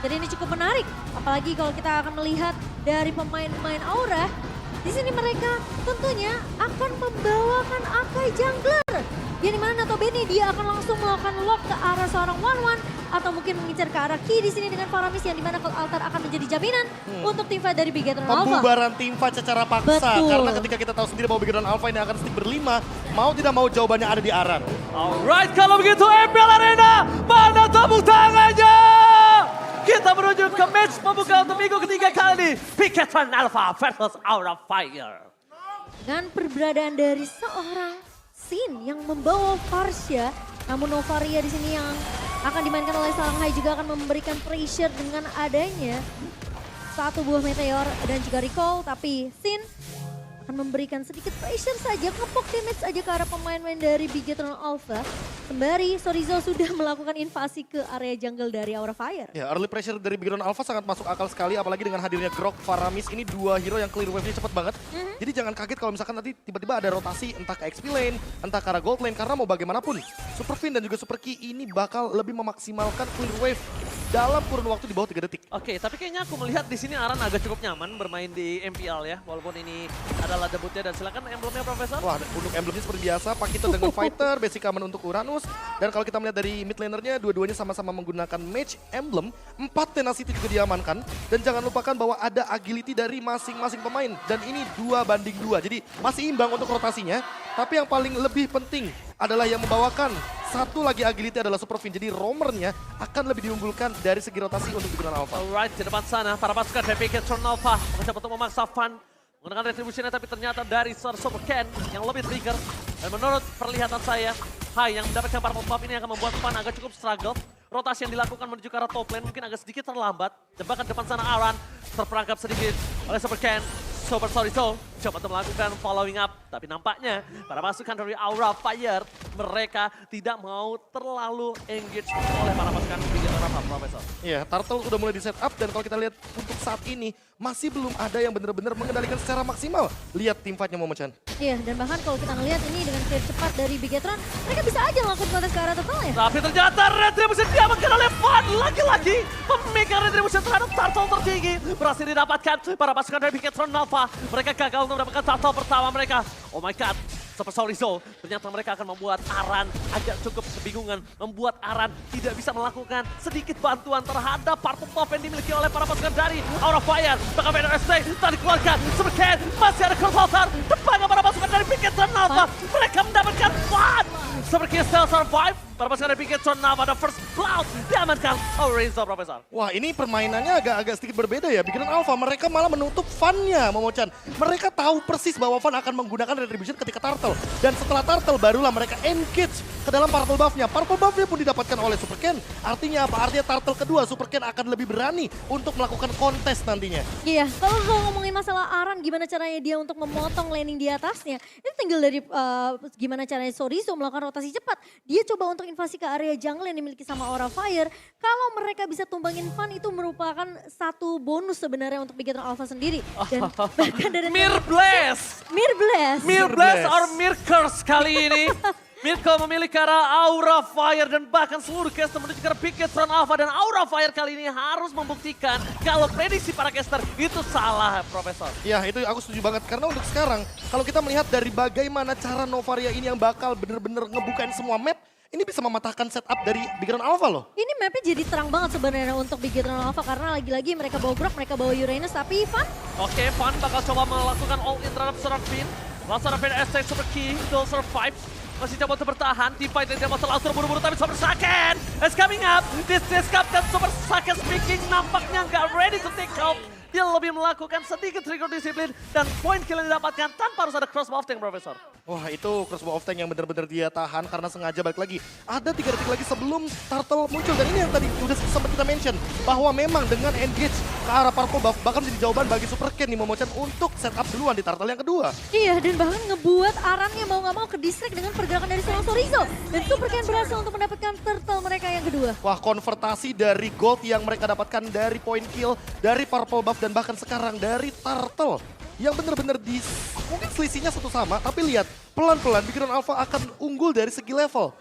Jadi ini cukup menarik, apalagi kalau kita akan melihat dari pemain-pemain Aura. Di sini mereka tentunya akan membawakan Akai Jungler. Yang dimana notabene dia akan langsung melakukan lock ke arah seorang One atau mungkin mengincar ke arah Ki di sini dengan Faramis yang dimana Cold Altar akan menjadi jaminan untuk tim fight dari Bigetron Alpha. Pembubaran tim fight secara paksa. Betul. Karena ketika kita tahu sendiri bahwa Bigetron Alpha ini akan stick berlima, mau tidak mau jawabannya ada di Aran. Alright, kalau begitu MPL Arena, mana tepuk tangannya? Kita menuju ke match pembuka untuk minggu ketiga kali ini. Bigetron Alpha versus Aura Fire. Dengan perberadaan dari seorang Sin yang membawa Farsha, namun Novaria di sini yang akan dimainkan oleh Shanghai juga akan memberikan pressure dengan adanya satu buah meteor dan juga recall, tapi Sin akan memberikan sedikit pressure saja, ngepok damage aja ke arah pemain-pemain dari Bigetron Alpha. Sembari Sorizo sudah melakukan invasi ke area jungle dari Aura Fire. Ya, early pressure dari Bigetron Alpha sangat masuk akal sekali, apalagi dengan hadirnya Grok, Faramis, ini dua hero yang clear wave-nya cepat banget. Jadi jangan kaget kalau misalkan nanti tiba-tiba ada rotasi entah ke XP lane, entah ke arah gold lane, karena mau bagaimanapun Super Fin dan juga Super Key ini bakal lebih memaksimalkan clear wave dalam kurun waktu di bawah 3 detik. Oke, tapi kayaknya aku melihat di sini Aran agak cukup nyaman bermain di MPL ya, walaupun ini adalah debutnya. Dan silakan emblemnya Profesor. Wah, untuk emblemnya seperti biasa, Pakito dengan Fighter, basic common untuk Uranus. Dan kalau kita melihat dari mid lanernya, dua-duanya sama-sama menggunakan Mage Emblem. 4 Tenacity juga diamankan. Dan jangan lupakan bahwa ada agility dari masing-masing pemain. Dan ini 2-2, jadi masih imbang untuk rotasinya. Tapi yang paling lebih penting adalah yang membawakan satu lagi agility adalah Super Fin. Jadi roamernya akan lebih diunggulkan dari segi rotasi untuk Bigetron Alpha. Alright, di depan sana para pasukan dari Bigetron Alpha mencoba untuk memaksa Fan menggunakan retributionnya, tapi ternyata dari Sir Super Ken yang lebih trigger. Dan menurut perlihatan saya, Hai yang mendapatkan purple buff ini akan membuat Fan agak cukup struggle. Rotasi yang dilakukan menuju ke arah top lane mungkin agak sedikit terlambat. Dan bahkan depan sana Aran terperangkap sedikit oleh Super Ken. Super Sorizo coba untuk melakukan following up. Tapi nampaknya para pasukan dari Aura Fire, mereka tidak mau terlalu engage oleh para pasukan Bigetron Alpha, Profesor. Iya, Turtle udah mulai di set up dan kalau kita lihat untuk saat ini masih belum ada yang benar-benar mengendalikan secara maksimal. Lihat tim fight-nya Momo-chan. Iya, dan bahkan kalau kita ngelihat ini dengan clear cepat dari Bigetron, mereka bisa aja melakukan kontes ke arah Turtle ya. Tapi ternyata Retribution diamankan oleh Fan. Lagi-lagi pemegang Retribution terhadap Turtle tertinggi berhasil didapatkan para pasukan dari Bigetron Alpha. Mereka gagal untuk mendapatkan Turtle pertama mereka. Oh my god. Super Sorizo, ternyata mereka akan membuat Aran agak cukup kebingungan. Membuat Aran tidak bisa melakukan sedikit bantuan terhadap purple buff yang dimiliki oleh para pasukan dari Aura Fire. Bahkan Vader ST tadi dikeluarkan. Super Ken masih ada Cold Altar. Depannya para pasukan dari Bigetron Alpha. Mereka mendapatkan Fan. Super Ken still survive. Para pasukan dari Bigetron Alpha ada first blood. Diamankan Sorizo, Profesor. Wah, ini permainannya agak sedikit berbeda ya. Bigetron Alpha mereka malah menutup Fan-nya, Momo-chan. Mereka tahu persis bahwa Fan akan menggunakan Retribution ketika Turtle. Dan setelah Turtle barulah mereka engage ke dalam purple buff-nya. Purple buff-nya pun didapatkan oleh Super Ken. Artinya apa? Artinya Turtle kedua Super Ken akan lebih berani untuk melakukan kontes nantinya. Iya, kalau ngomongin masalah Aran, gimana caranya dia untuk memotong laning di atasnya, itu tinggal dari gimana caranya Sorizo melakukan rotasi cepat. Dia coba untuk invasi ke area jungle yang dimiliki sama Aura Fire. Kalau mereka bisa tumbangin Fan, itu merupakan satu bonus sebenarnya untuk Bigetron Alpha sendiri. Dan bahkan dari Mirbless! Mirbless. Mirbless or Mirkers kali ini. Mirko memilih ke arah Aura Fire dan bahkan seluruh caster menuju ke arah Bigetron Alpha. Dan Aura Fire kali ini harus membuktikan kalau prediksi para caster itu salah, Profesor. Ya, itu aku setuju banget. Karena untuk sekarang, kalau kita melihat dari bagaimana cara Novaria ini yang bakal bener-bener ngebukain semua map, ini bisa mematahkan setup dari Bigetron Alpha loh. Ini mapnya jadi terang banget sebenarnya untuk Bigetron Alpha karena lagi-lagi mereka bawa Grok, mereka bawa Uranus, tapi Fan. Oke, Fan bakal coba melakukan all in terhadap seorang Finn. Langsung ada Finn ST Super Key, still survive. Masih coba untuk bertahan, team fight dan dia mau langsung buru-buru tapi Super Saken is coming up. This Captain Super Saken speaking nampaknya nggak ready to take off. Dia lebih melakukan sedikit trigger disiplin dan point kill yang didapatkan tanpa harus ada crossbow of tank, Profesor. Wah, itu crossbow of tank yang benar-benar dia tahan karena sengaja balik lagi. Ada 3 detik lagi sebelum Turtle muncul. Dan ini yang tadi udah sempat kita mention. Bahwa memang dengan engage ke arah purple buff bakal menjadi jawaban bagi Super Ken nih Momo-chan untuk setup duluan di Turtle yang kedua. Iya, dan bahkan ngebuat Arannya mau nggak mau ke distract dengan pergerakan dari seorang Sorizo. Dan Super Ken berhasil untuk mendapatkan turtle mereka yang kedua. Wah, konvertasi dari gold yang mereka dapatkan dari point kill, dari purple buff, dan bahkan sekarang dari Turtle. Yang benar-benar mungkin selisihnya satu sama, tapi lihat pelan-pelan Big Run Alpha akan unggul dari segi level.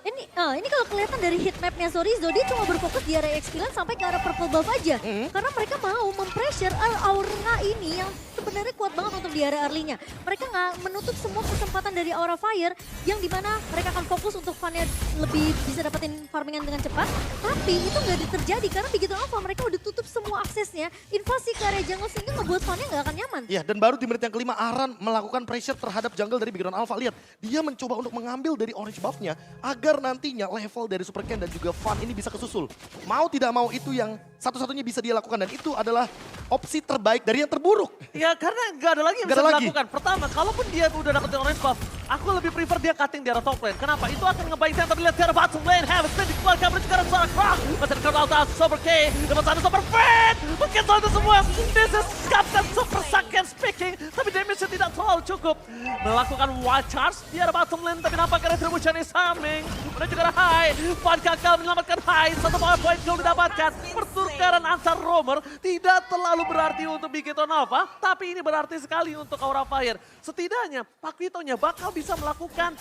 Ini kalau kelihatan dari heatmapnya Sorizo, dia cuma berfokus di area X9 sampai ke arah purple buff aja. Karena mereka mau mempressure Aura ini yang sebenarnya kuat banget untuk di area early-nya. Mereka nggak menutup semua kesempatan dari Aura Fire yang dimana mereka akan fokus untuk fan-nya lebih bisa dapetin farmingan dengan cepat. Tapi itu nggak terjadi karena begitu Alpha mereka udah tutup semua aksesnya. Invasi ke area jungle sehingga ngebuat fan-nya nggak akan nyaman. Ya, dan baru di menit yang kelima Aran melakukan pressure terhadap jungle dari Big Run Alpha. Lihat, dia mencoba untuk mengambil dari orange buff-nya agar nantinya level dari Super Ken dan juga Fan ini bisa kesusul. Mau tidak mau itu yang satu-satunya bisa dia lakukan dan itu adalah opsi terbaik dari yang terburuk. Ya karena nggak ada lagi yang Nggak bisa ada lagi. dilakukan. Pertama, kalaupun dia udah dapetin orange buff, aku lebih prefer dia cutting di arah top lane. Kenapa? Itu akan ngebaikkan terlihat di arah bottom lane. Heaven Spin dikeluarkan, berarti juga ada suara Croc. Masih ada Croc out, Super K, dapat sana Super Fit. Mungkin soal itu semua. This is Captain Super Saiyan speaking. Tapi damage-nya tidak terlalu cukup. Melakukan wild charge di arah bottom lane, tapi nampaknya Retribution is coming. Kemudian juga ada Hai. Fan gagal menyelamatkan Hai. Satu poin goal didapatkan. Pertukaran antar roamer tidak terlalu berarti untuk Big Hit Alpha, tapi ini berarti sekali untuk Aura Fire. Setidaknya Pakitonya bakal bisa melakukan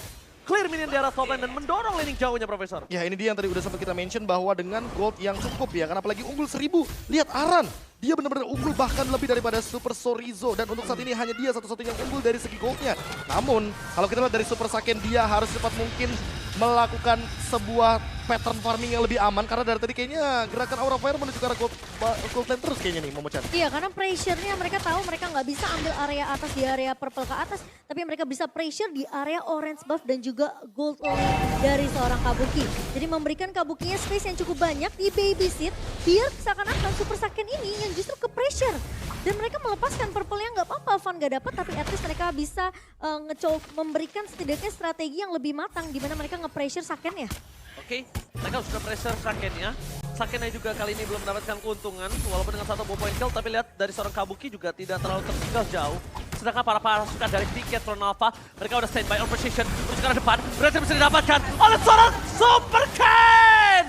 clear minion di arah top lane dan mendorong laning jauhnya, Profesor. Ya, ini dia yang tadi udah sempat kita mention bahwa dengan gold yang cukup ya, karena apalagi unggul 1000. Lihat Aran, dia benar-benar unggul bahkan lebih daripada Super Sorizo. Dan untuk saat ini hanya dia satu-satunya yang unggul dari segi goldnya. Namun, kalau kita lihat dari Super Saiyan, dia harus cepat mungkin melakukan sebuah pattern farming yang lebih aman. Karena dari tadi kayaknya gerakan Aura Fire menuju ke arah gold lane terus kayaknya nih, Momo-chan. Iya, karena pressure-nya mereka tahu mereka nggak bisa ambil area atas di area purple ke atas. Tapi mereka bisa pressure di area orange buff dan juga gold lane dari seorang Kabuki. Jadi memberikan Kabukinya space yang cukup banyak di babysit. Biar seakan-akan Super Saiyan ini yang justru ke pressure. Dan mereka melepaskan purple yang nggak apa-apa, Van nggak dapat. Tapi at least mereka bisa memberikan setidaknya strategi yang lebih matang. Di mana mereka nge-pressure Saiyan ya. Oke, mereka sudah pressure Sakennya. Sakennya juga kali ini belum mendapatkan keuntungan, walaupun dengan satu point kill, tapi lihat dari seorang Kabuki juga tidak terlalu tertinggal jauh. Sedangkan para pasukan dari Big Hit Alpha, mereka udah standby on position, menuju ke arah depan, berarti bisa didapatkan oleh seorang Super Ken!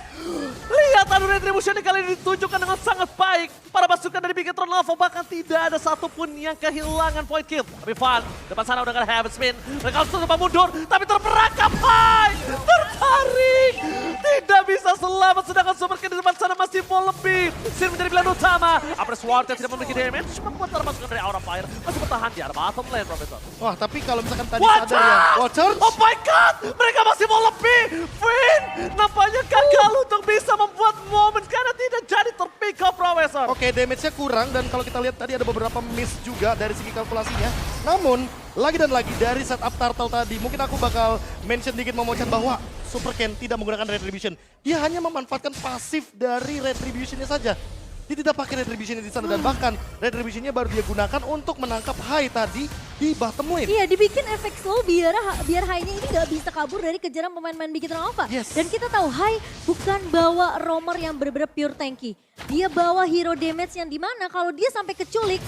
Lihat adu retribution kali ini ditunjukkan dengan sangat baik. Para pasukan dari Big Hit Alpha bahkan tidak ada satupun yang kehilangan point kill. Tapi Van, depan sana udah ada Heaven Spin, mereka harus coba mundur, tapi terperangkap Hai! Tertarik! Tidak bisa selamat, sedangkan Super Ken di depan sana masih mau lebih. Sin menjadi pilihan utama. Apres Ward yang tidak memiliki damage, membuat para pasukan dari Aura Fire masih bertahan di arah bottom lane, Profesor. Wah, tapi kalau misalkan tadi Watch sadar ya. out! Watch out! Oh my god! Mereka masih mau lebih! Finn nampaknya gagal untuk bisa membuat momen karena tidak jadi terpick up, Profesor. Oke, damage-nya kurang dan kalau kita lihat tadi ada beberapa miss juga dari segi kalkulasinya. Namun, lagi dan lagi dari setup Turtle tadi, mungkin aku bakal mention dikit Momo-chan bahwa Super Ken tidak menggunakan Retribution. Dia hanya memanfaatkan pasif dari Retribution-nya saja. Dia tidak pakai Retribution di sana dan bahkan Retribution-nya baru dia gunakan untuk menangkap Hai tadi di bottom lane. Iya, dibikin efek slow biar Hai-nya ini nggak bisa kabur dari kejaran pemain-pemain Big Hit Alpha. Yes. Dan kita tahu Hai bukan bawa roamer yang benar-benar pure tanky. Dia bawa hero damage yang dimana kalau dia sampai keculik,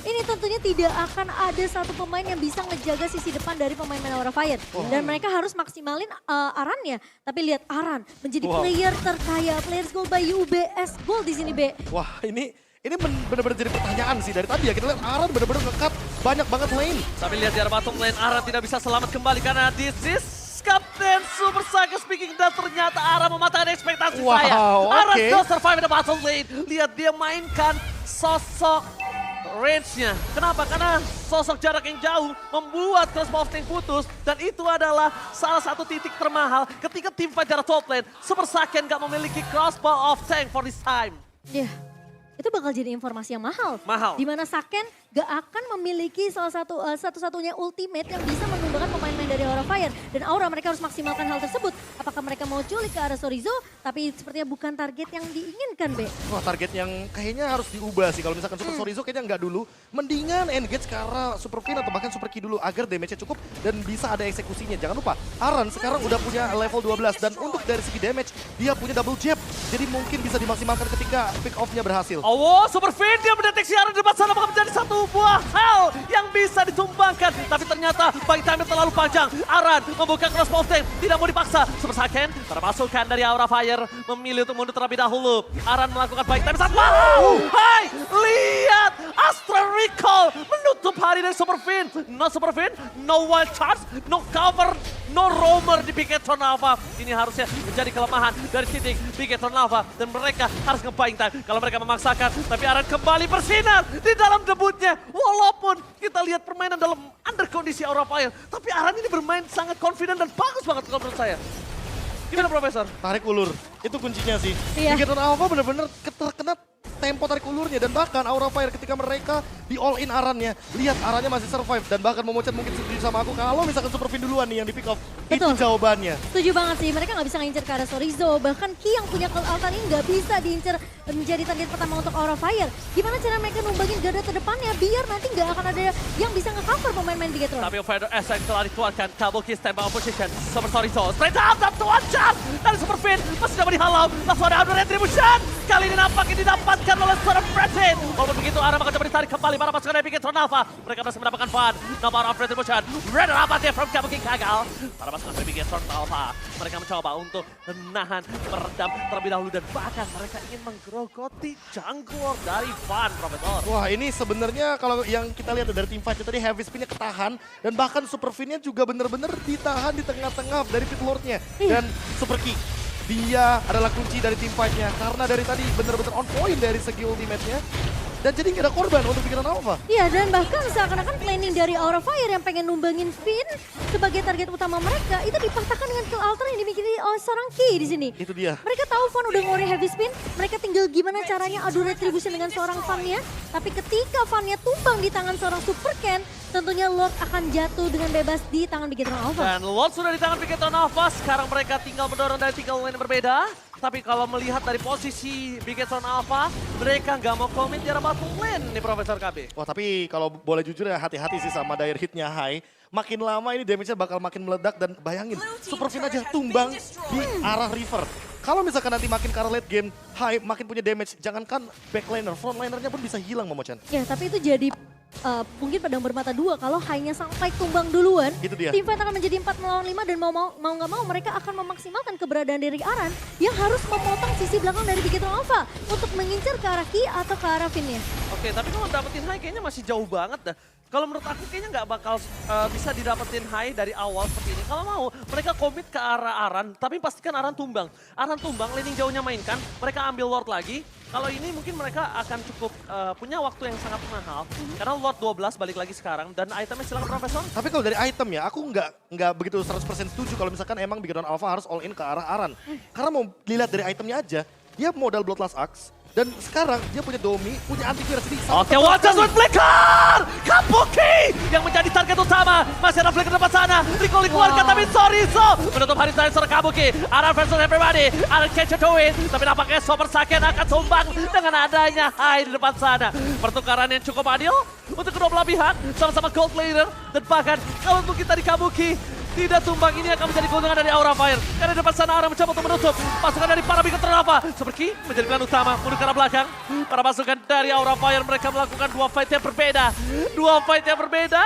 ini tentunya tidak akan ada satu pemain yang bisa ngejaga sisi depan dari pemain-pemain Aura Fire. Dan mereka harus maksimalin Arannya. Tapi lihat Aran menjadi player terkaya, players gold by UBS Gold di sini, B. Wah, ini benar-benar jadi pertanyaan sih dari tadi ya. Kita lihat Aran benar-benar nge-cut banyak banget lane. Tapi lihat di arah bottom lane, Aran tidak bisa selamat kembali karena this is Captain Super Saiyan speaking dan ternyata Aran mematahkan ekspektasi saya. Aran oke. still survive di bottom lane. Lihat dia mainkan sosok range-nya. Kenapa? Karena sosok jarak yang jauh membuat crossbow of tank putus. Dan itu adalah salah satu titik termahal ketika tim fight jarak top lane. Super Saiyan gak memiliki crossbow of tank for this time. Ya, itu bakal jadi informasi yang mahal. Mahal. Dimana Saiyan gak akan memiliki satu-satunya ultimate yang bisa menundukkan pemain-pemain dari Aura Fire. Dan Aura mereka harus maksimalkan hal tersebut. Apakah mereka mau culik ke arah Sorizo, tapi sepertinya bukan target yang diinginkan, Be. Wah, target yang kayaknya harus diubah sih. Kalau misalkan Super Sorizo kayaknya nggak dulu. Mendingan engage ke arah Super Fin atau bahkan Super Ki dulu agar damage-nya cukup dan bisa ada eksekusinya. Jangan lupa, Aran sekarang udah punya level 12 dan untuk dari segi damage, dia punya double jab. Jadi mungkin bisa dimaksimalkan ketika pick off-nya berhasil. Oh, Super Fin dia mendeteksi Aran di depan sana bakal menjadi satu buah hal yang bisa ditumbangkan. Tapi ternyata bagi time terlalu panjang. Aran membuka crossbow tank, tidak mau dipaksa. Super Saiyan termasukkan dari Aura Fire memilih untuk mundur terlebih dahulu. Aran melakukan baik time saat wow! Hai, lihat Astra Astra Recall menutup hari dari Super Fin. No Super Fin, no Wild Charge, no cover, no roamer di Bigetron Alpha. Ini harusnya menjadi kelemahan dari titik Bigetron Alpha. Dan mereka harus nge-buying time kalau mereka memaksakan. Tapi Aran kembali bersinar di dalam debutnya. Walaupun kita lihat permainan dalam under kondisi Aura Fire. Tapi Aran ini bermain sangat confident dan bagus banget kalau menurut saya. Gimana Profesor? Tarik ulur, itu kuncinya sih. Iya. Bigetron Alpha benar-benar terkena tempo tarik ulurnya dan bahkan Aura Fire ketika mereka di all in Arannya, lihat Arannya masih survive dan bahkan Momochan mungkin setuju sama aku kalau misalkan Super Fin duluan nih yang di pick off. Betul. Itu jawabannya. Setuju banget sih, mereka nggak bisa ngincer ke arah Sorizo. Bahkan Ki yang punya Cloud Altar ini nggak bisa diincer menjadi target pertama untuk Aura Fire. Gimana cara mereka numbangin garda terdepannya biar nanti nggak akan ada yang bisa nge-cover pemain-pemain Bigetron. Tapi Overheader SX telah dikeluarkan. Kabuki stand by position. Super Sorizo. Straight out dan one shot dari Super Fin. Masih dapat dihalau. Langsung ada Adu Retribution. Kali ini nampaknya didapatkan oleh seorang Presin. Walaupun begitu Aran akan coba ditarik kembali para pasukan dari Bigetron Alpha. Mereka masih mendapatkan fun. Nomor of Retribution. Red Rabat from Kabuki gagal. Para pasukan dari Bigetron Alpha. Mereka mencoba untuk menahan, meredam terlebih dahulu. Dan bahkan mereka ingin menggerogoti jungler dari Fun, Profesor. Wah ini sebenarnya kalau yang kita lihat dari tim fight tadi Heavy Spin-nya ketahan dan bahkan Super Fin-nya juga benar-benar ditahan di tengah-tengah dari Pit Lord-nya. Dan Super Ki, dia adalah kunci dari tim fight-nya karena dari tadi benar-benar on point dari segi ultimate-nya. Dan jadi nggak ada korban untuk Bigetron Alpha. Iya, dan bahkan seakan-akan planning dari Aura Fire yang pengen numbangin Finn sebagai target utama mereka itu dipatahkan dengan kill altar yang dimiliki oleh seorang Ki di sini. Itu dia. Mereka tahu Fan udah ngore heavy spin, mereka tinggal gimana caranya adu retribution dengan seorang Fan-nya. Tapi ketika Fan-nya tumbang di tangan seorang Super Ken, tentunya Lord akan jatuh dengan bebas di tangan Bigetron Alpha. Dan Lord sudah di tangan Bigetron Alpha, sekarang mereka tinggal mendorong dari 3 lane yang berbeda. Tapi kalau melihat dari posisi Bigetron Alpha, mereka nggak mau komit di arah bottom lane nih Profesor KB. Wah tapi kalau boleh jujur ya hati-hati sih sama dire hitnya high. Makin lama ini damage-nya bakal makin meledak dan bayangin Super Fin aja tumbang di arah river. Kalau misalkan nanti makin ke arah late game, high makin punya damage, jangankan backliner, frontlinernya pun bisa hilang Momochan. Ya, tapi itu jadi mungkin pedang bermata dua kalau hanya sampai tumbang duluan. Itu dia. Tim fight akan menjadi 4 melawan 5 dan mau nggak mau mereka akan memaksimalkan keberadaan dari Aran yang harus memotong sisi belakang dari Bigetron Alpha untuk mengincar ke arah Ki atau ke arah Finn-nya. Oke, tapi kalau dapetin high kayaknya masih jauh banget dah. Kalau menurut aku kayaknya nggak bakal bisa didapetin high dari awal seperti ini. Kalau mau, mereka komit ke arah Aran, tapi pastikan Aran tumbang. Aran tumbang, laning jauhnya mainkan, mereka ambil Lord lagi. Kalau ini mungkin mereka akan cukup punya waktu yang sangat mahal. Karena Lord 12 balik lagi sekarang, dan itemnya silakan Profesor. Tapi kalau dari item ya, aku nggak begitu 100% setuju kalau misalkan emang Bigetron Alpha harus all in ke arah Aran. Karena mau dilihat dari itemnya aja, dia modal Bloodlust Axe. Dan sekarang dia punya Domi, punya antivirus ini. Oke, one shot with Flicker! Kabuki yang menjadi target utama. Masih ada Flicker depan sana. Recall dikeluarkan, tapi Sorizo menutup hari terakhir seorang Kabuki. Aran versus everybody. Aran catch it to win. Tapi nampaknya Super Saiyan akan tumbang dengan adanya high di depan sana. Pertukaran yang cukup adil untuk kedua belah pihak. Sama-sama gold player. Dan bahkan kalau untuk kita di Kabuki, tidak tumbang ini akan menjadi keuntungan dari Aura Fire. Karena di depan sana Aura mencoba untuk menutup pasukan dari para Bigetron Alpha. Seperti menjadi pilihan utama mundur ke arah belakang. Para pasukan dari Aura Fire mereka melakukan 2 fight yang berbeda. 2 fight yang berbeda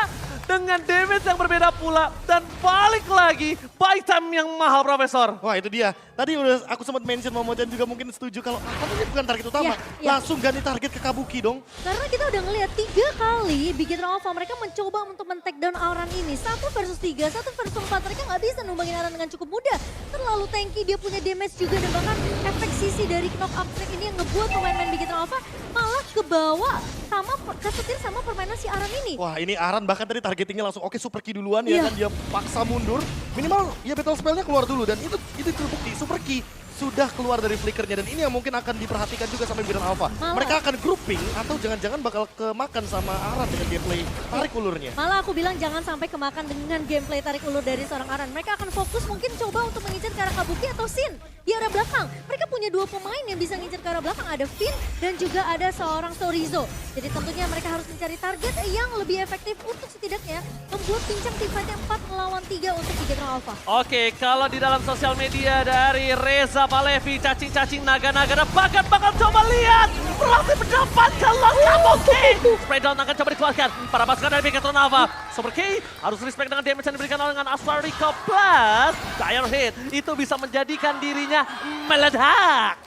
dengan damage yang berbeda pula. Dan balik lagi buy time yang mahal Profesor. Wah itu dia. Tadi udah aku sempat mention Momochan juga mungkin setuju kalau ini bukan target utama. Ya. Langsung ganti target ke Kabuki dong. Karena kita udah ngeliat 3 kali Bigetron Alpha mereka mencoba untuk men-take down Aran ini. 1 versus 3, 1 versus 4. Mereka nggak bisa numbangin Aran dengan cukup mudah. Terlalu tanky, dia punya damage juga. Dan bahkan efek sisi dari knock up track ini yang ngebuat pemain-pemain Bigetron Alpha malah kebawa sama kesetir sama permainan si Aran ini. Wah ini Aran bahkan tadi targetingnya langsung oke Super Ki duluan ya kan dia paksa mundur. Minimal ya battle spellnya keluar dulu dan itu terbukti Super Ki sudah keluar dari flickernya dan ini yang mungkin akan diperhatikan juga sama Bigetron Alpha. Mereka akan grouping atau jangan-jangan bakal kemakan sama Aran dengan gameplay tarik ulurnya. Malah aku bilang jangan sampai kemakan dengan gameplay tarik ulur dari seorang Aran. Mereka akan fokus mungkin coba untuk mengincar ke arah Kabuki atau Sin di arah belakang. Mereka punya 2 pemain yang bisa ngincar ke arah belakang. Ada Finn dan juga ada seorang Sorizo. Jadi tentunya mereka harus mencari target yang lebih efektif untuk setidaknya membuat pincang tim fight 4 melawan 3 untuk Bigetron Alpha. Oke, kalau di dalam sosial media dari Reza Palevi, cacing-cacing naga-naga, bahkan bakal coba lihat berhasil mendapatkan Lord Kabuki. Spray down akan coba dikeluarkan. Para pasukan dari Bigetron Alpha. Super K harus respect dengan damage yang diberikan oleh dengan Astra Recall plus Dire Hit. Itu bisa menjadikan dirinya meledak.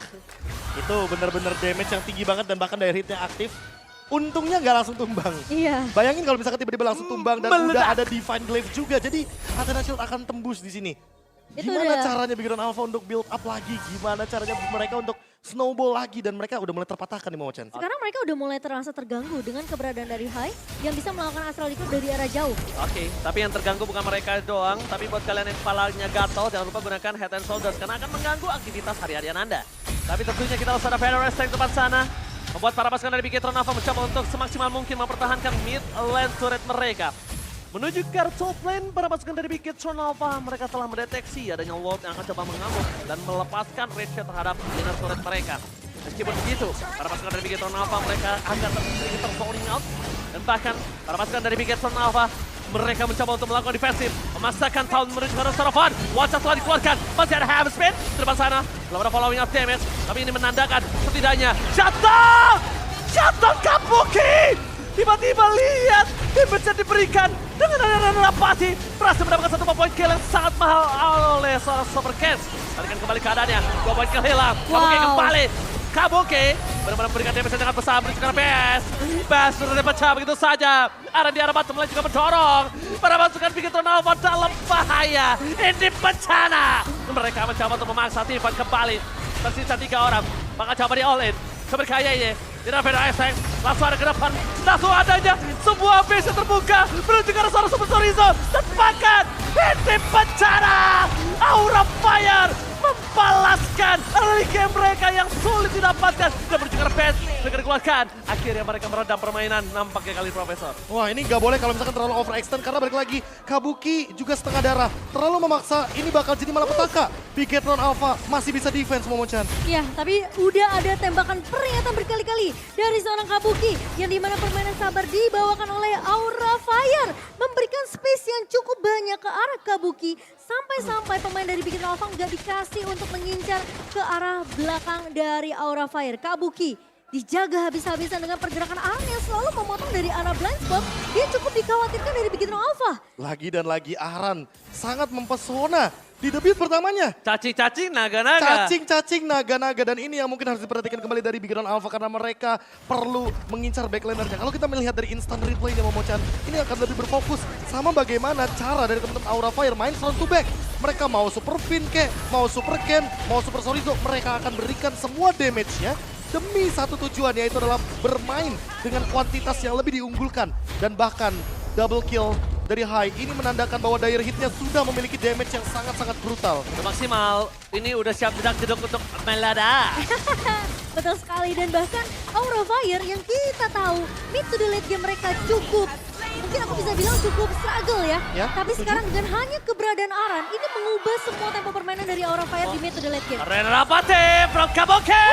Itu benar-benar damage yang tinggi banget dan bahkan dari hitnya aktif. Untungnya nggak langsung tumbang. Iya. Bayangin kalau misalkan tiba-tiba langsung tumbang dan Meledak. udah ada Divine Glaive juga. Jadi Athena Shield akan tembus di sini. Itu Gimana udah. caranya Big Run Alpha untuk build up lagi? Gimana caranya mereka untuk snowball lagi? Dan mereka udah mulai terpatahkan nih Momochan. Sekarang mereka udah mulai terasa terganggu dengan keberadaan dari Hai yang bisa melakukan astral decode dari arah jauh. Oke, tapi yang terganggu bukan mereka doang, tapi buat kalian yang kepalanya gatal, jangan lupa gunakan Head and Shoulders karena akan mengganggu aktivitas hari-harian Anda. Tapi tentunya kita harus ada Feather Tank depan sana, membuat para pasukan dari Bigetron Alpha mencoba untuk semaksimal mungkin mempertahankan mid lane turret mereka. Menuju ke top lane, para pasukan dari Bigetron Alpha, mereka telah mendeteksi adanya Lord yang akan coba mengamuk dan melepaskan range terhadap inner turret mereka. Meskipun begitu, para pasukan dari Bigetron Alpha mereka agak sedikit terzoning out. Dan bahkan, para pasukan dari Bigetron Alpha, mereka mencoba untuk melakukan defensif. Memasakkan tahun menuju ke arah Sarafan. Wajah telah dikeluarkan, masih ada Heavy Spin di depan sana. Belum ada following up damage, tapi ini menandakan setidaknya shutdown! Shutdown Kabuki! Tiba-tiba lihat damage yang diberikan dengan ada Rapati berhasil mendapatkan satu poin kill yang sangat mahal oleh seorang Super Cats. Balikan kembali keadaannya, 2 poin kill hilang. Kabuki kembali. Kabuki benar-benar memberikan damage yang sangat besar menuju ke arah BS. BS sudah dipecah begitu saja. Arah di arah bottom lane juga mendorong. Para pasukan Bigetron Alpha dalam bahaya. Ini bencana. Mereka mencoba untuk memaksa Tivan kembali. Tersisa 3 orang. Maka coba di all in. Seberkaya ini. Tidak ada Tank, langsung ada ke depan, langsung adanya sebuah base yang terbuka menuju ke arah seorang Super Chorizo dan bahkan ini bencana Aura Fire membalaskan early game mereka yang sulit didapatkan dan menuju ke arah base mereka dikeluarkan. Akhirnya mereka meredam permainan nampaknya kali Profesor. Wah ini nggak boleh kalau misalkan terlalu overextend karena balik lagi Kabuki juga setengah darah. Terlalu memaksa ini bakal jadi malapetaka. Bigetron Alpha masih bisa defense Momochan. Ya, tapi udah ada tembakan peringatan berkali-kali dari seorang Kabuki yang dimana permainan sabar dibawakan oleh Aura Fire memberikan space yang cukup banyak ke arah Kabuki sampai-sampai pemain dari Bigetron Alpha nggak dikasih untuk mengincar ke arah belakang dari Aura Fire. Kabuki dijaga habis-habisan dengan pergerakan Aran yang selalu memotong dari arah blind spot. Dia cukup dikhawatirkan dari Bigetron Alpha. Lagi dan lagi Aran sangat mempesona di debut pertamanya. Cacing-cacing, naga-naga. Cacing-cacing naga-naga dan ini yang mungkin harus diperhatikan kembali dari Bigetron Alpha karena mereka perlu mengincar backlanernya. Kalau kita melihat dari instant replaynya Momochan, ini akan lebih berfokus sama bagaimana cara dari teman-teman Aura Fire main front to back. Mereka mau super Fin kek, mau super Ken, mau super Chorizo, mereka akan berikan semua damage-nya demi satu tujuan, yaitu adalah bermain dengan kuantitas yang lebih diunggulkan. Dan bahkan double kill dari Hai ini menandakan bahwa dire hitnya sudah memiliki damage yang sangat-sangat brutal. Udah maksimal, ini udah siap jedak-jeduk untuk meledak. Betul sekali, dan bahkan Aura Fire yang kita tahu mid to the late game mereka cukup, mungkin aku bisa bilang cukup struggle ya. Tapi sekarang dengan hanya keberadaan Aran, ini mengubah semua tempo permainan dari Aura Fire di mid to the late game. Ren Rapati from Kabuki.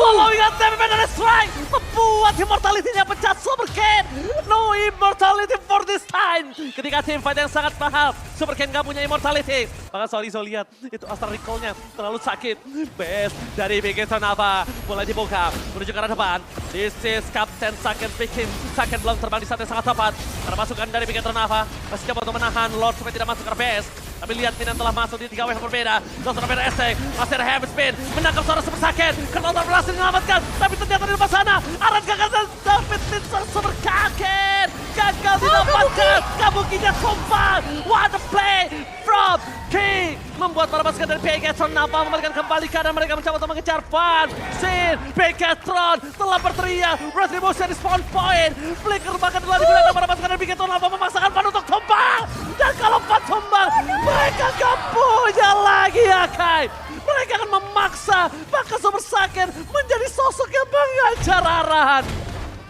Following up damage and a strike. Membuat immortality-nya pecah Super Ken. No immortality for this time. Ketika team fight yang sangat mahal, Super Ken gak punya immortality. Maka Chorizo lihat, itu astral recall-nya terlalu sakit. Best dari Bigetron Alpha mulai dibuka, menuju ke arah depan. This is Captain Saken picking. Saken belum terbang di saat yang sangat tepat. Karena pasukan dari Bigetron Alpha masih coba untuk menahan Lord supaya tidak masuk ke base. Tapi lihat Minan telah masuk di 3 wave berbeda. Langsung berbeda Estek, masih ada Heavy Spin. Menangkap seorang Super Saken. Kertonton berhasil menyelamatkan. Tapi ternyata di depan sana, Aran gagal dan David Tinson Super Saken. Gagal didapatkan. Kabukinya tumpah. What a play from King. Membuat para pasukan dari Bigetron Alpha membalikan kembali keadaan mereka mencoba untuk mengejar Van Sin. Bigetron telah berteriak. Retribution di spawn point. Flicker bahkan telah digunakan para pasukan dari Bigetron Alpha memaksakan Van untuk tumbang. Dan kalau Van tumbang, mereka gak punya lagi Akai. Mereka akan memaksa bahkan Super Saken menjadi sosok yang mengajar arahan.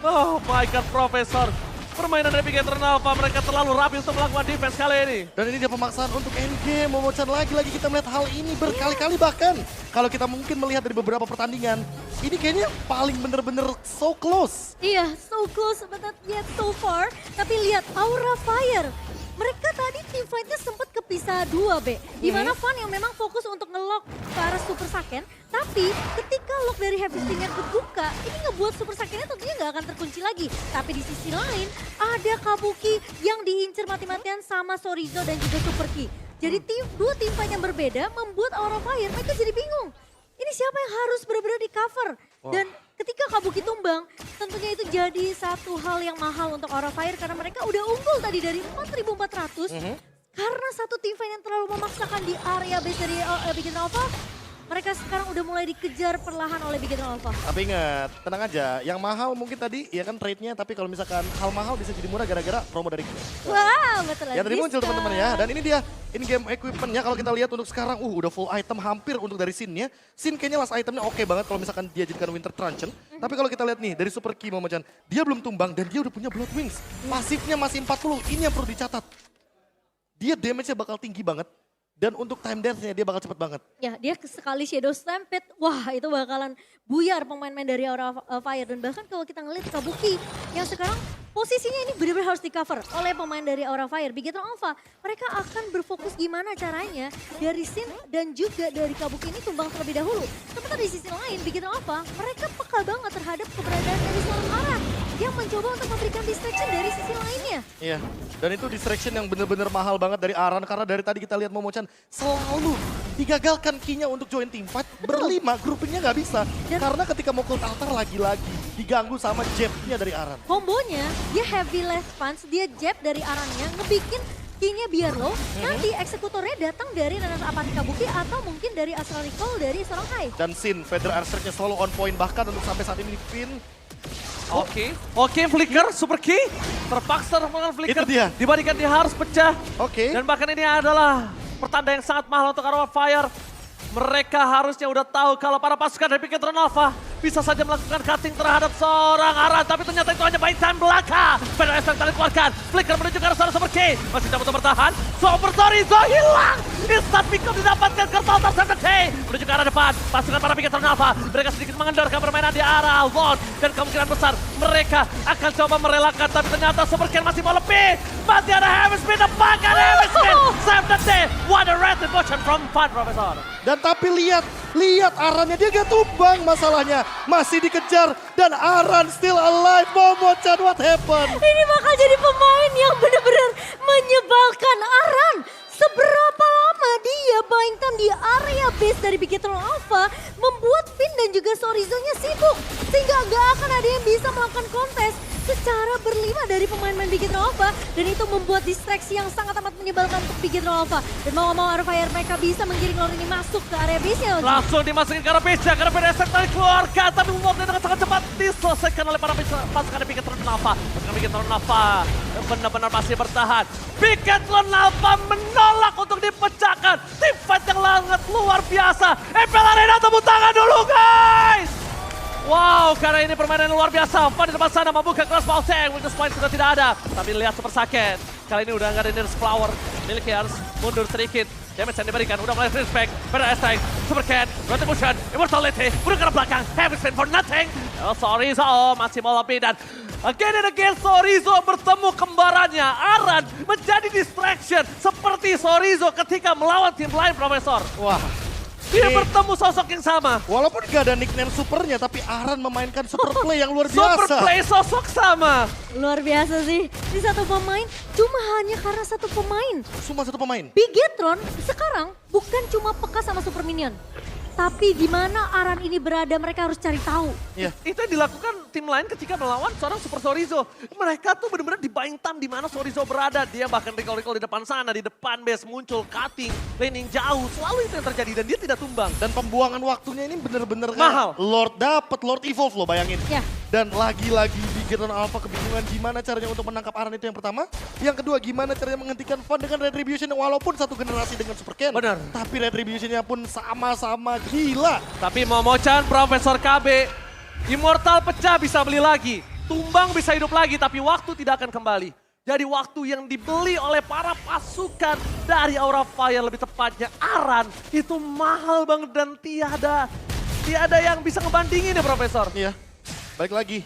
Oh my god, Profesor. Permainan dari Bigetron Alpha, mereka terlalu rapi untuk melakukan defense kali ini. Dan ini dia pemaksaan untuk endgame. Momochan lagi-lagi kita melihat hal ini berkali-kali bahkan. Kalau kita mungkin melihat dari beberapa pertandingan, ini kayaknya paling bener-bener so close. Iya, so close but not yet so far. Tapi lihat Aura Fire. Mereka tadi team fight-nya sempat kepisah 2, B. Di mana Van yang memang fokus untuk nge-lock ke arah Super Saken. Tapi ketika lock dari Heavy Spin-nya kebuka, ini ngebuat Super Saken-nya tentunya nggak akan terkunci lagi. Tapi di sisi lain, ada Kabuki yang diincer mati-matian sama Chorizo dan juga Super Ki. Jadi dua team fight yang berbeda membuat Aura Fire mereka jadi bingung. Ini siapa yang harus benar-benar di cover? Dan ketika Kabuki tumbang, tentunya itu jadi satu hal yang mahal untuk Aura Fire karena mereka udah unggul tadi dari 4.400. Karena satu tim fight yang terlalu memaksakan di area base dari Big Hero Alpha, mereka sekarang udah mulai dikejar perlahan oleh Big Hero Alpha. Tapi ingat, tenang aja. Yang mahal mungkin tadi ya kan trade-nya, tapi kalau misalkan hal mahal bisa jadi murah gara-gara promo dari kita. Wow, betul. Ya tadi muncul teman-teman ya. Dan ini dia in-game equipment-nya kalau kita lihat untuk sekarang udah full item hampir untuk dari Sin-nya. Sin kayaknya last itemnya oke banget kalau misalkan dia jadikan Winter Truncheon. Tapi kalau kita lihat nih dari Super Ki Momo-chan, dia belum tumbang dan dia udah punya Blood Wings. Pasifnya masih 40, ini yang perlu dicatat. Dia damage-nya bakal tinggi banget. Dan untuk time death-nya dia bakal cepet banget. Ya, dia sekali Shadow Stampede, wah itu bakalan buyar pemain-pemain dari Aura Fire. Dan bahkan kalau kita ngeliat Kabuki yang sekarang posisinya ini benar-benar harus di-cover oleh pemain dari Aura Fire. Big Hero Alpha, mereka akan berfokus gimana caranya dari Sin dan juga dari Kabuki ini tumbang terlebih dahulu. Sementara di sisi lain, Big Hero Alpha, mereka peka banget terhadap keberadaan dari seorang Aran yang mencoba untuk memberikan distraction dari sisi lainnya. Iya, dan itu distraction yang bener-bener mahal banget dari Aran. Karena dari tadi kita lihat Momo-chan selalu digagalkan key-nya untuk join team fight. Berlima, groupingnya nggak bisa. Karena ketika mau cult altar lagi-lagi diganggu sama jab-nya dari Aran. Kombonya, dia heavy left punch, dia jab dari Arannya, ngebikin key-nya biar low. Nanti eksekutornya datang dari Renas Apati Kabuki atau mungkin dari Astral Recall dari seorang Hai. Dan Sin, Feather Airstrike-nya selalu on point. Bahkan untuk sampai saat ini di pin. Oke, Flicker, Super Key. Terpaksa melakukan Flicker. Itu dia. Dibandingkan dia harus pecah. Oke. Dan bahkan ini adalah pertanda yang sangat mahal untuk Aura Fire. Mereka harusnya udah tahu kalau para pasukan dari Big Hero Alpha bisa saja melakukan cutting terhadap seorang Aran. Tapi ternyata itu hanya buying time belaka. Feather Airstrike tadi keluarkan. Flicker menuju ke arah sana Super Key. Masih coba untuk bertahan. Super Torizo hilang. Instant pick up didapatkan ke Total 70. Menuju ke arah depan. Pasukan para Big Hero Alpha. Mereka sedikit mengendorkan permainan di arah Lord. Dan kemungkinan besar mereka akan coba merelakan. Tapi ternyata Super Key masih mau lebih. Masih ada Heavy Spin. Dapatkan Heavy Spin. Save the day. What a red devotion from Fun Professor. Dan tapi lihat Arannya dia gak tumbang masalahnya. Masih dikejar dan Aran still alive. Momo-chan, what happened? Ini bakal jadi pemain yang benar-benar menyebalkan Aran. Seberapa lama dia buying time di area base dari Big Hero Alpha membuat Finn dan juga Sorizo-nya sibuk. Sehingga nggak akan ada yang bisa melakukan kontes secara berlima dari pemain-pemain Big Hero Alpha. Dan itu membuat distraksi yang sangat amat menyebalkan untuk Big Hero Alpha. Dan mau-mau Aura Fire mereka bisa menggiring Lord ini masuk ke area base-nya. Langsung dimasukin ke arah base-nya karena PDS tadi keluarkan. Tapi membuatnya dengan sangat cepat diselesaikan oleh para pasukan Big Hero Alpha. Pasukan Big Hero Alpha benar-benar masih bertahan. Big Hero Alpha menolak untuk dipecahkan. Tim fight yang sangat luar biasa. Empel Arena tepuk tangan dulu guys. Wow, karena ini permainan luar biasa. Fan di depan sana membuka kelas Bauteng. Witness point sudah tidak ada. Tapi lihat Super Saiken. Kali ini udah nggak ada Nurse Flower. Miliknya harus mundur sedikit. Damage yang diberikan udah mulai respect. Better Airstrike, Super Ken, Retribution, Immortality. Udah ke belakang. Heavy Spin for nothing. Oh, Sorizo masih mau lebih dan again and again Sorizo bertemu kembarannya. Aran menjadi distraction seperti Sorizo ketika melawan tim lain, Profesor. Wah. Dia bertemu sosok yang sama. Walaupun gak ada nickname supernya, tapi Aran memainkan super play yang luar biasa. Super play sosok sama. Luar biasa sih. Di satu pemain cuma hanya karena satu pemain. Cuma satu pemain. Bigetron sekarang bukan cuma peka sama super minion. Tapi di mana Aran ini berada mereka harus cari tahu. Iya. Itu yang dilakukan tim lain ketika melawan seorang Super Sorizo. Mereka tuh benar-benar di buying time di mana Sorizo berada. Dia bahkan recall-recall di depan sana, di depan base muncul cutting, laning jauh. Selalu itu yang terjadi dan dia tidak tumbang. Dan pembuangan waktunya ini bener-bener Mahal. Lord dapet, Lord evolve loh bayangin. Ya. Dan lagi-lagi Big Hero Alpha kebingungan gimana caranya untuk menangkap Aran itu yang pertama. Yang kedua gimana caranya menghentikan Fun dengan Retribution walaupun satu generasi dengan Super Ken. Benar. Tapi Retributionnya pun sama-sama gila. Tapi Momo-chan, Profesor KB, Immortal pecah bisa beli lagi. Tumbang bisa hidup lagi tapi waktu tidak akan kembali. Jadi waktu yang dibeli oleh para pasukan dari Aura Fire lebih tepatnya Aran itu mahal banget dan tiada yang bisa ngebandingin ya Profesor. Iya, balik lagi.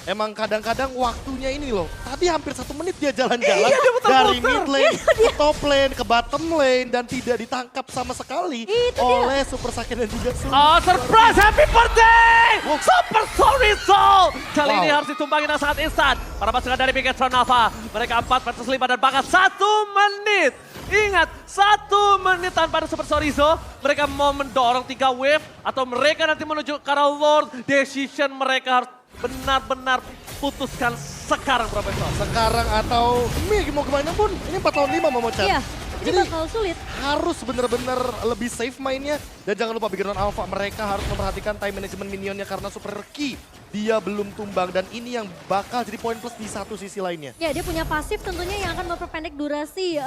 emang kadang-kadang waktunya ini loh. Tadi hampir 1 menit dia jalan-jalan Iya, dia muter-muter. dari mid lane ke top lane, ke bottom lane. Dan tidak ditangkap sama sekali Itu dia. oleh Super Saiyan dan juga Sun. Oh, surprise! Happy birthday! Wow. Super Sorizo! Kali Wow. ini harus ditumbangin dengan sangat instan. Para pasukan dari Bigetron Alpha. Mereka 4 versus 5 dan bahkan 1 menit. Ingat, 1 menit tanpa ada Super Sorizo. Mereka mau mendorong 3 wave. Atau mereka nanti menuju ke arah Lord. Decision mereka harus benar-benar putuskan sekarang, Profesor. Sekarang atau mau kemana pun. Ini 4 lawan 5 Momochan. Iya, ini Jadi bakal sulit. harus benar-benar lebih safe mainnya. Dan jangan lupa Bigetron Alpha mereka harus memperhatikan time management minionnya karena super key dia belum tumbang. Dan ini yang bakal jadi poin plus di satu sisi lainnya. Ya, dia punya pasif tentunya yang akan memperpendek durasi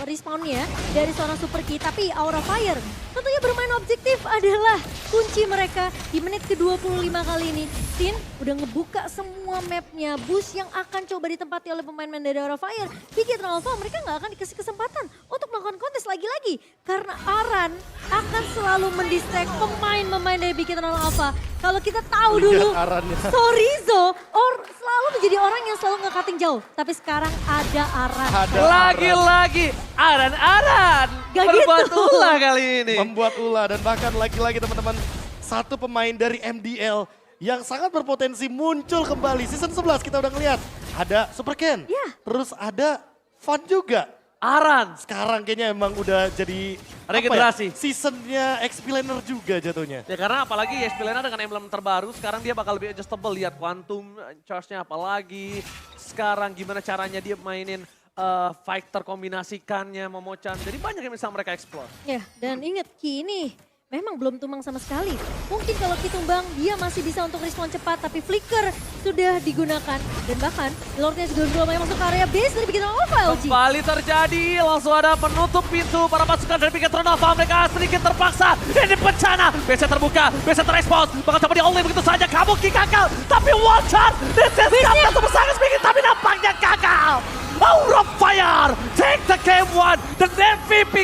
respawnnya dari seorang super key. Tapi Aura Fire tentunya bermain objektif adalah kunci mereka di menit ke-25 kali ini. Sin udah ngebuka semua mapnya. Boost yang akan coba ditempati oleh pemain-pemain dari Aura Fire. Bigetron Alpha mereka nggak akan dikasih kesempatan untuk melakukan kontes lagi-lagi. Karena Aran akan selalu mendistract pemain-pemain dari Bigetron Alpha. Kalau kita tahu dulu, Lihat Arannya. Sorizo selalu menjadi orang yang selalu nge-cutting jauh. Tapi sekarang ada Aran. Ada Lagi-lagi Aran Gak berbuat gitu. ulah kali ini. membuat ulah dan bahkan lagi-lagi teman-teman satu pemain dari MDL yang sangat berpotensi muncul kembali. Season 11 kita udah ngeliat ada Super Ken, Ya. terus ada Van juga. Aran. Sekarang kayaknya emang udah jadi Regenerasi. Seasonnya XP laner juga jatuhnya. Ya karena apalagi XP Lena dengan emblem terbaru sekarang dia bakal lebih adjustable. Lihat Quantum charge-nya apalagi. Sekarang gimana caranya dia mainin fighter kombinasikannya, Momochan. Jadi banyak yang bisa mereka explore. Ya, dan ingat Ki ini memang belum tumbang sama sekali. Mungkin kalau Ki tumbang dia masih bisa untuk respon cepat, tapi Flicker sudah digunakan. Dan bahkan Lordnya juga belum masuk ke area base dari Bigetron Alpha LG. Kembali terjadi, langsung ada penutup pintu para pasukan dari Bigetron Alpha. Mereka sedikit terpaksa, ini bencana. BC terbuka, BC terexpose, bakal coba di only begitu saja. Kabuki gagal, tapi one shot. This is Captain Super Saiyan speaking, tapi nampaknya gagal. Aura Fire, take the game one, the MVP